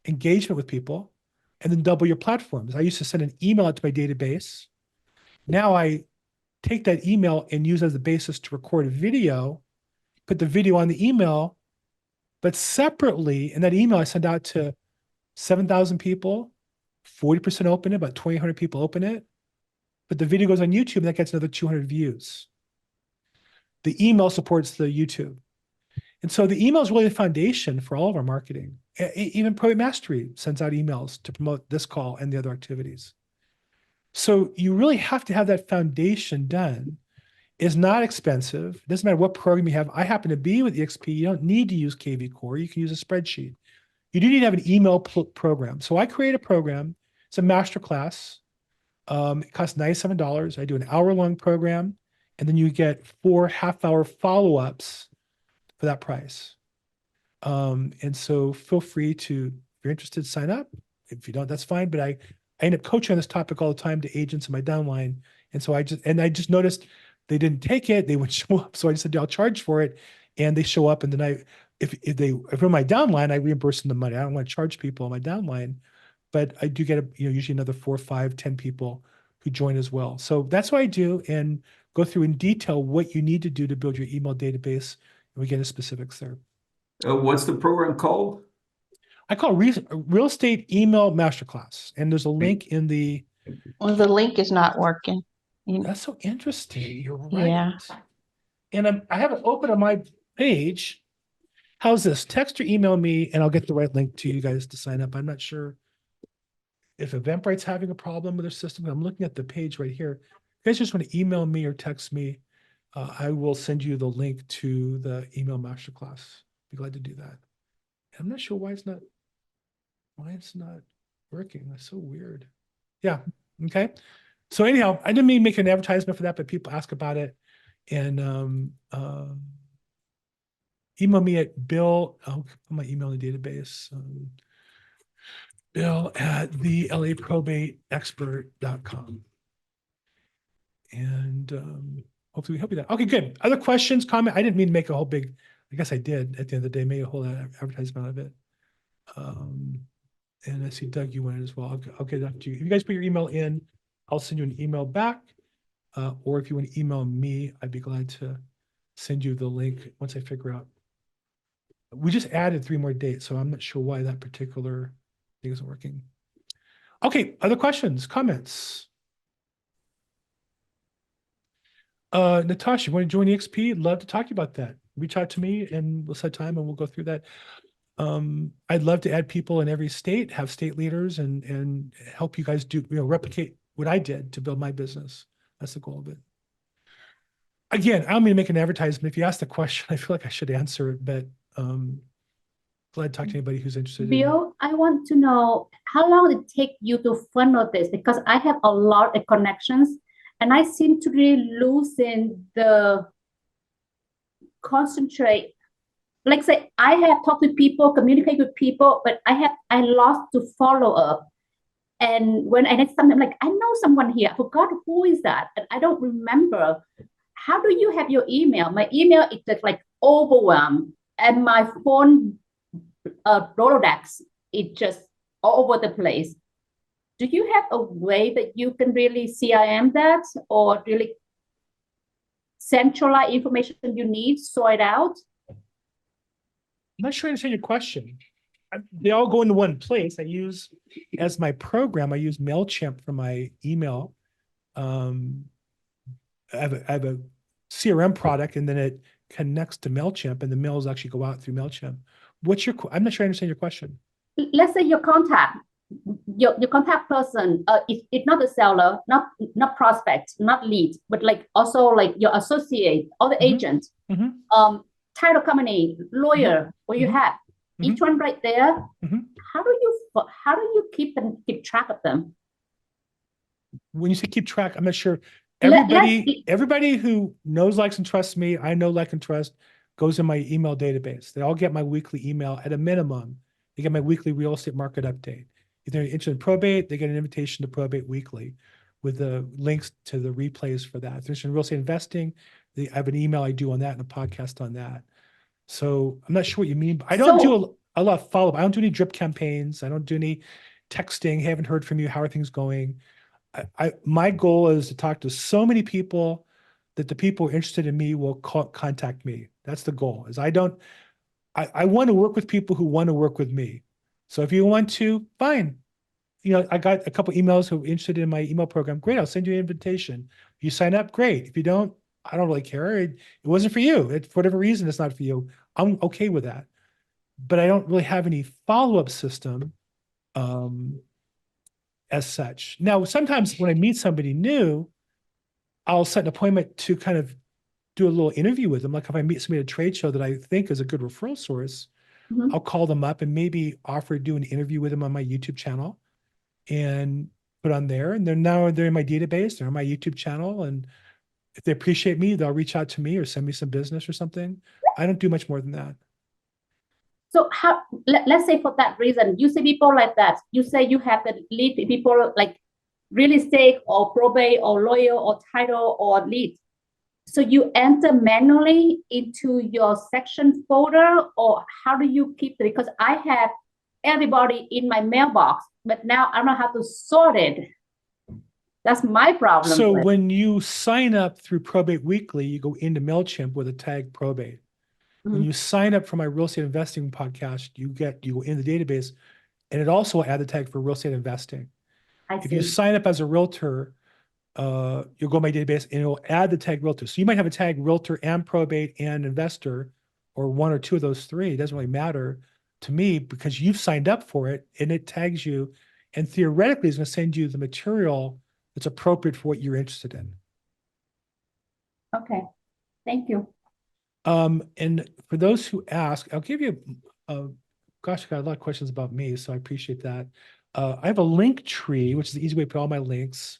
engagement with people, and then double your platforms. I used to send an email out to my database. Now I take that email and use it as a basis to record a video, put the video on the email, but separately in that email I send out to 7,000 people, 40% open it, about 2,800 people open it. But the video goes on YouTube and that gets another 200 views. The email supports the YouTube. And so the email is really the foundation for all of our marketing. Even Probate Mastery sends out emails to promote this call and the other activities. So you really have to have that foundation done. It's not expensive. It doesn't matter what program you have. I happen to be with EXP. You don't need to use KV Core. You can use a spreadsheet. You do need to have an email program. So I create a program. It's a masterclass. It costs $97. I do an hour-long program, and then you get 4 half-hour follow-ups for that price. And so feel free to, if you're interested, sign up. If you don't, that's fine. But I end up coaching on this topic all the time to agents in my downline. And so I just noticed they didn't take it. They would show up. So I just said, I'll charge for it. And they show up. And then if in my downline, I reimburse them the money. I don't want to charge people on my downline, but I do get usually another 4, 5, 10 people who join as well. So that's what I do, and go through in detail what you need to do to build your email database. And we get into specifics there. What's the program called? I call it Real Estate Email Masterclass. And there's a link in the... Well, the link is not working. That's so interesting. You're right. Yeah. And I have it open on my page. How's this? Text or email me, and I'll get the right link to you guys to sign up. I'm not sure if Eventbrite's having a problem with their system. I'm looking at the page right here. If you guys just want to email me or text me, I will send you the link to the email masterclass. Be glad to do that. I'm not sure why it's not working. That's so weird. Yeah. Okay. So anyhow, I didn't mean to make an advertisement for that, but people ask about it. And email me at Bill. I'll put my email in the database. Bill at thelaprobateexpert.com. And hopefully we help you that. Okay, good. Other questions, comment? I didn't mean to make a whole big, I guess I did at the end of the day, made a whole advertisement out of it. And I see Doug, you went as well. I'll get that to you. If you guys put your email in, I'll send you an email back. Or if you want to email me, I'd be glad to send you the link once I figure out. We just added 3 more dates, so I'm not sure why that particular thing isn't working. Okay, other questions, comments? Natasha, you want to join EXP? Love to talk to you about that. Reach out to me and we'll set time and we'll go through that. I'd love to add people in every state, have state leaders and help you guys do, replicate what I did to build my business. That's the goal of it. Again, I don't mean to make an advertisement. If you ask the question, I feel like I should answer it, but glad to talk to anybody who's interested. Bill, I want to know how long it take you to funnel this, because I have a lot of connections and I seem to really losing the concentrate. Like say, I have talked to people, communicate with people, but I lost to follow up. And when I next time, I'm like, I know someone here. I forgot who is that, and I don't remember. How do you have your email? My email is just like overwhelmed, and my phone Rolodex is just all over the place. Do you have a way that you can really CRM that, or really centralize information you need, sort out? I'm not sure I understand your question. They all go into one place. I use, as my program, I use Mailchimp for my email. I have a CRM product, and then it connects to Mailchimp, and the mails actually go out through Mailchimp. I'm not sure I understand your question. Let's say your contact person is not the seller, not prospect, not lead, but like also like your associate or the agent, title company, lawyer, what you have. Each one right there. How do you keep track of them? When you say keep track, I'm not sure. Everybody who knows, likes, and trusts me, I know, like, and trust, goes in my email database. They all get my weekly email at a minimum. They get my weekly real estate market update. If they're interested in probate, they get an invitation to Probate Weekly with the links to the replays for that. If they're interested in real estate investing, I have an email I do on that and a podcast on that. So I'm not sure what you mean. But I don't do a lot of follow-up. I don't do any drip campaigns. I don't do any texting. Haven't heard from you. How are things going? My goal is to talk to so many people that the people interested in me will contact me. That's the goal. I want to work with people who want to work with me. So if you want to, fine. I got a couple emails who are interested in my email program. Great, I'll send you an invitation. If you sign up, great. If you don't, I don't really care. It wasn't for you. For whatever reason, it's not for you. I'm okay with that. But I don't really have any follow-up system as such. Now, sometimes when I meet somebody new, I'll set an appointment to kind of do a little interview with them. Like if I meet somebody at a trade show that I think is a good referral source, I'll call them up and maybe offer to do an interview with them on my YouTube channel and put on there. And they're in my database, they're on my YouTube channel. And if they appreciate me, they'll reach out to me or send me some business or something. I don't do much more than that. So let's say for that reason, you see people like that, you say you have the lead people like real estate or probate or lawyer or title or lead. So you enter manually into your section folder, or how do you keep it? Because I have everybody in my mailbox, but now I don't know how to sort it. That's my problem. So when you sign up through Probate Weekly, you go into Mailchimp with a tag probate. When you sign up for my real estate investing podcast, you go in the database, and it also will add the tag for real estate investing. If you sign up as a realtor, you'll go to my database and it'll add the tag realtor. So you might have a tag realtor and probate and investor, or one or two of those three. It doesn't really matter to me because you've signed up for it and it tags you, and theoretically is going to send you the material that's appropriate for what you're interested in. Okay, thank you. And for those who ask, I'll give you, gosh, I got a lot of questions about me, so I appreciate that. I have a link tree, which is the easy way to put all my links.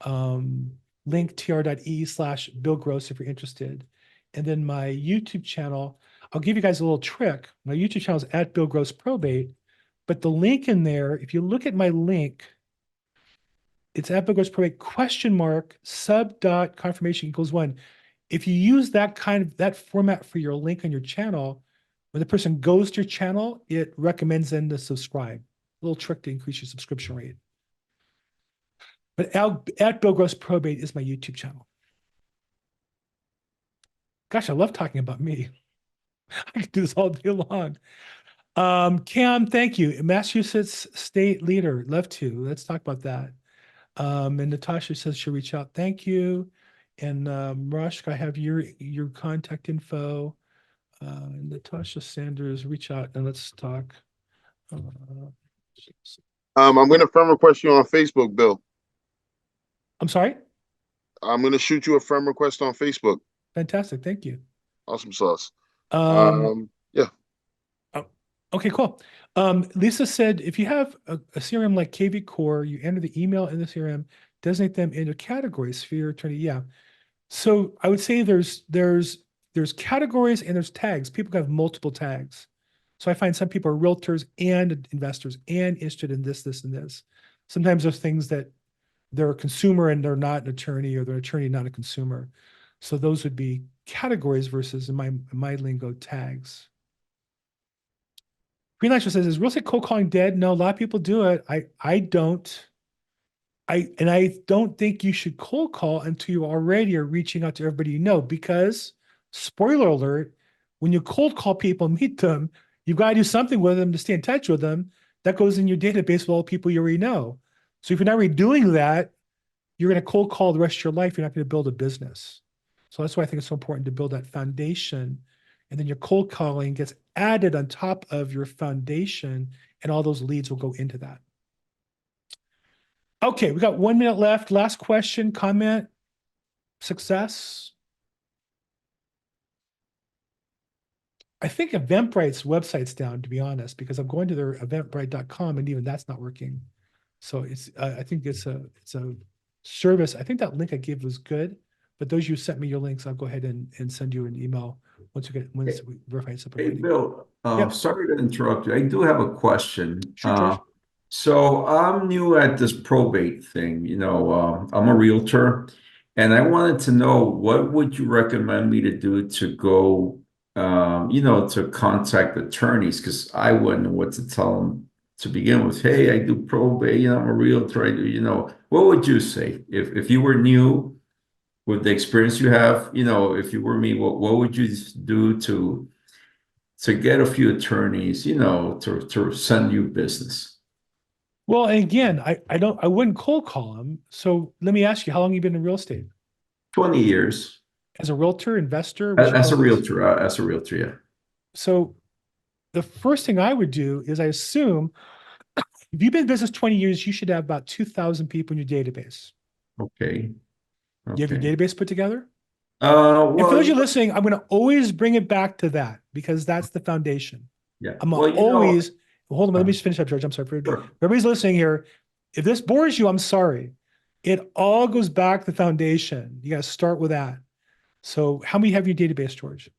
Link tr.ee/Bill Gross if you're interested. And then my YouTube channel, I'll give you guys a little trick. My YouTube channel is at Bill Gross Probate, but the link in there, if you look at my link, it's at Bill Gross Probate !sub.confirmation=1. If you use that format for your link on your channel, when the person goes to your channel, it recommends them to subscribe. A little trick to increase your subscription rate. But at Bill Gross Probate is my YouTube channel. Gosh, I love talking about me. I could do this all day long. Cam, thank you. Massachusetts State Leader, love to. Let's talk about that. And Natasha says she'll reach out. Thank you. And Rush, I have your contact info. Natasha Sanders, reach out and let's talk. I'm going to friend request you on Facebook, Bill. I'm sorry? I'm going to shoot you a friend request on Facebook. Fantastic. Thank you. Awesome sauce. Yeah. Okay, cool. Lisa said, if you have a CRM like KV Core, you enter the email in the CRM, designate them into categories, sphere, attorney. Yeah. So I would say there's categories and there's tags. People have multiple tags. So I find some people are realtors and investors and interested in this, and this. Sometimes there's things that they're a consumer and they're not an attorney, or they're an attorney, not a consumer. So those would be categories versus in my lingo, tags. Green Light says, is real estate cold calling dead? No, a lot of people do it. I don't. I don't think you should cold call until you already are reaching out to everybody you know, because spoiler alert, when you cold call people, meet them, you've got to do something with them to stay in touch with them. That goes in your database with all the people you already know. So if you're not already doing that, you're going to cold call the rest of your life. You're not going to build a business. So that's why I think it's so important to build that foundation. And then your cold calling gets added on top of your foundation, and all those leads will go into that. Okay, we got 1 minute left. Last question, comment, success. I think Eventbrite's website's down, to be honest, because I'm going to their eventbrite.com and even that's not working. So it's I think it's a service. I think that link I gave was good, but those you sent me your links, I'll go ahead and send you an email once we verify it's up and Hey, running. Bill, Yep. sorry to interrupt you. I do have a question. Sure, George. So I'm new at this probate thing. I'm a realtor, and I wanted to know, what would you recommend me to do to go, to contact attorneys? Because I wouldn't know what to tell them to begin with. Hey, I do probate, I'm a realtor. I do, what would you say if you were new with the experience you have, if you were me, what would you do to get a few attorneys, to send you business? Well, and again, I wouldn't cold call them. So let me ask you, how long have you been in real estate? 20 years. As a realtor, investor? As a realtor, yeah. So the first thing I would do is I assume if you've been in business 20 years, you should have about 2,000 people in your database. Okay. You have your database put together? Well, and for those of you listening, I'm going to always bring it back to that, because that's the foundation. Yeah. I'm always, hold on, let me just finish up, George. I'm sorry. Sure. Everybody's listening here. If this bores you, I'm sorry. It all goes back to the foundation. You got to start with that. So how many have your database, George?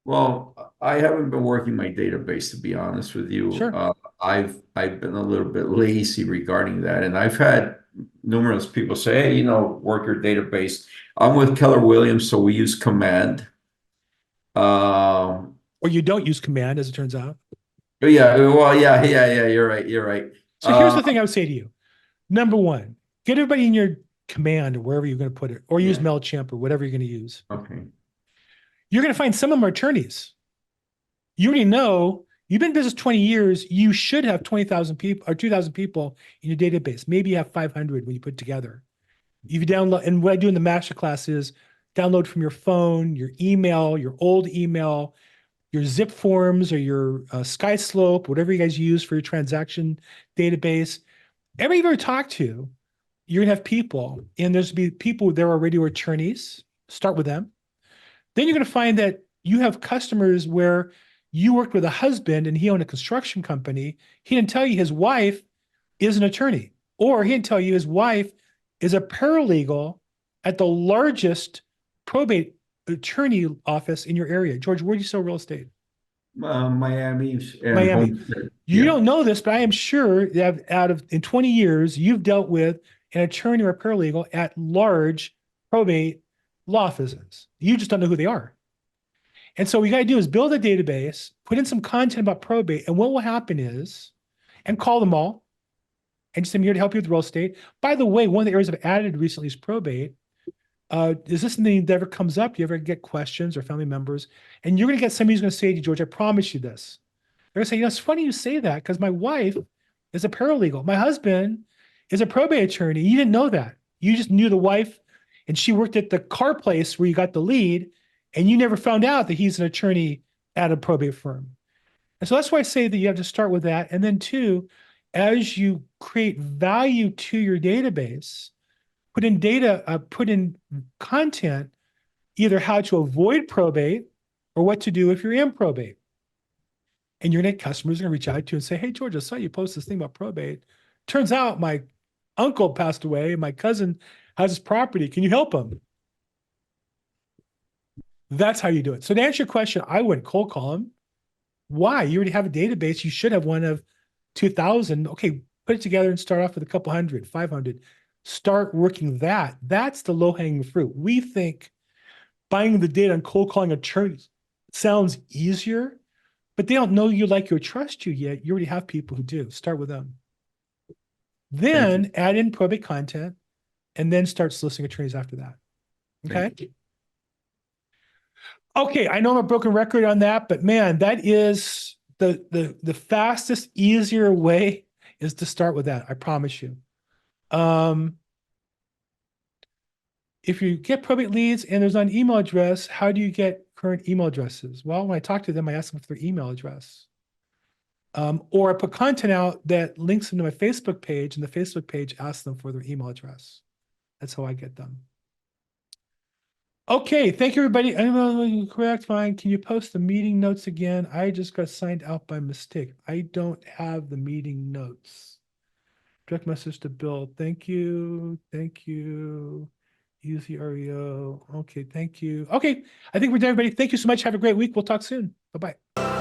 Well, I haven't been working my database, to be honest with you. Sure. I've been a little bit lazy regarding that, and I've had numerous people say, hey, work your database. I'm with Keller Williams, so we use Command. Or you don't use Command, as it turns out. Yeah, well, yeah, you're right. So here's the thing I would say to you. Number one, get everybody in your Command, or wherever you're going to put it, or use Mailchimp or whatever you're going to use. Okay. You're going to find some of them are attorneys. You already know, you've been in business 20 years, you should have 20,000 people or 2,000 people in your database. Maybe you have 500 when you put it together. If you download, and what I do in the masterclass is download from your phone, your email, your old email, your zip forms, or your SkySlope, whatever you guys use for your transaction database. Everybody you've ever talked to, you're gonna have people, and there's be people there already who are attorneys. Start with them. Then you're gonna find that you have customers where you worked with a husband and he owned a construction company. He didn't tell you his wife is an attorney, or he didn't tell you his wife is a paralegal at the largest probate attorney office in your area. George, where do you sell real estate? Miami. Miami. You don't know this, but I am sure that in 20 years, you've dealt with an attorney or a paralegal at large probate law offices. You just don't know who they are. And so what you got to do is build a database, put in some content about probate, and what will happen is, and call them all, and just, I'm here to help you with real estate. By the way, one of the areas I've added recently is probate. Is this something that ever comes up? Do you ever get questions or family members? And you're going to get somebody who's going to say to you, George, I promise you this. They're going to say, it's funny you say that, because my wife is a paralegal. My husband is a probate attorney. You didn't know that. You just knew the wife, and she worked at the car place where you got the lead, and you never found out that he's an attorney at a probate firm. And so that's why I say that you have to start with that. And then two, as you create value to your database, put in content, either how to avoid probate or what to do if you're in probate. And your net customers are going to reach out to you and say, hey, George, I saw you post this thing about probate. Turns out my uncle passed away and my cousin has his property. Can you help him? That's how you do it. So to answer your question, I wouldn't cold call him. Why? You already have a database. You should have one of 2,000. Okay, put it together and start off with a couple hundred, 500. Start working that. That's the low-hanging fruit. We think buying the data on cold calling attorneys sounds easier, but they don't know you, like you, or trust you yet. You already have people who do. Start with them. Then add in probate content, and then start soliciting attorneys after that. Okay. Okay, I know I'm a broken record on that, but man, that is the fastest, easier way is to start with that. I promise you. If you get probate leads and there's an email address, how do you get current email addresses? Well, when I talk to them, I ask them for their email address. Or I put content out that links them to my Facebook page, and the Facebook page asks them for their email address. That's how I get them. Okay, thank you, everybody. I don't know if you're correct. Fine. Can you post the meeting notes again? I just got signed out by mistake. I don't have the meeting notes. Direct message to Bill. Thank you. Thank you. Easy REO. Okay, thank you. Okay, I think we're done, everybody. Thank you so much. Have a great week. We'll talk soon. Bye-bye.